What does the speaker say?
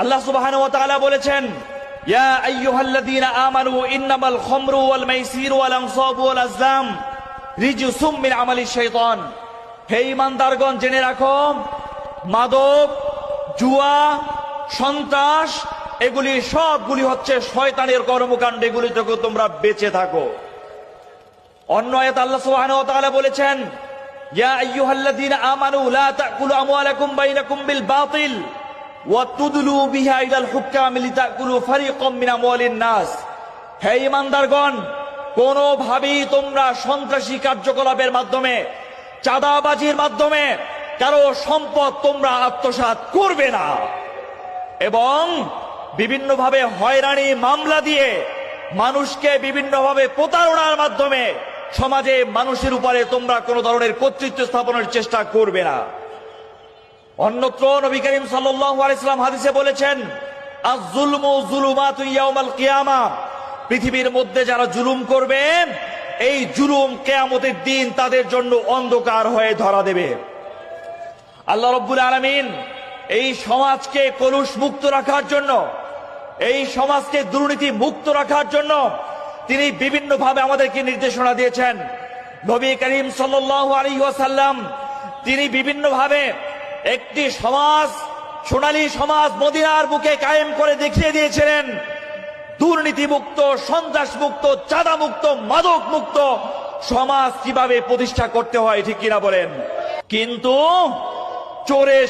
আল্লাহ সুবহানাহু ওয়া তাআলা বলেছেন, ইয়া আইয়ুহাল্লাযীনা আমানু ইন্নামাল খামরু ওয়াল মাইসিরু ওয়াল আনসাবু ওয়াল আজলাম রিজসুম মিন আমালিশ শাইতান। হে ঈমানদারগণ, জেনে রাখো, মাদক, জুয়া, সন্ত্রাস, এগুলি সবগুলি হচ্ছে শয়তানের কর্মকাণ্ড, এগুলি থেকে তোমরা বেঁচে থাকো। অন্য আয়াতে আল্লাহ সুবহানাহু ওয়া তাআলা বলেছেন, ইয়া আইয়ুহাল্লাযীনা আমানু লা তাকুলু আমওয়ালাকুম বাইনাকুম বিল বাতিল ওয়া তুদলু বিহা ইলাল হুকামি লিতাকুলু ফারিকাম মিন আমওয়ালিন নাস। হে ঈমানদারগণ, কোনোভাবেই তোমরা সন্ত্রাসী কার্যকলাপের মাধ্যমে, চাঁদাবাজির মাধ্যমে কারো সম্পদ তোমরা আত্মসাৎ করবে না, এবং বিভিন্নভাবে হয়রানি মামলা দিয়ে মানুষকে বিভিন্নভাবে প্রতারণার মাধ্যমে সমাজে মানুষের উপরে তোমরা কোন ধরনের কর্তৃত্ব স্থাপনের চেষ্টা করবে না। অন্যত্র নবী করিম সাল্লাল্লাহু আলাইহি ওয়াসাল্লাম হাদিসে বলেছেন, আয-যুলমু যুলুমাতু ইয়াউমাল কিয়ামাহ। পৃথিবীর মধ্যে যারা জুলুম করবে, এই জুলুম কিয়ামতের দিন তাদের জন্য অন্ধকার হয়ে ধরা দেবে। আল্লাহ রাব্বুল আলামিন এই সমাজকে কলুষ মুক্ত রাখার জন্য, এই সমাজকে দুর্নীতি মুক্ত রাখার জন্য তিনি বিভিন্নভাবে আমাদেরকে নির্দেশনা দিয়েছেন। নবী করিম সাল্লাল্লাহু আলাইহি ওয়াসাল্লাম তিনি বিভিন্নভাবে একটি সমাজ, সোনালী সমাজ মদিনার বুকে কায়েম করে দেখিয়ে দিয়েছিলেন। দুর্নীতি মুক্ত, সন্ত্রাস মুক্ত, চাঁদা মুক্ত, মাদক মুক্ত সমাজ কিভাবে প্রতিষ্ঠা করতে হয়, ঠিক কিনা বলেন? কিন্তু চোরে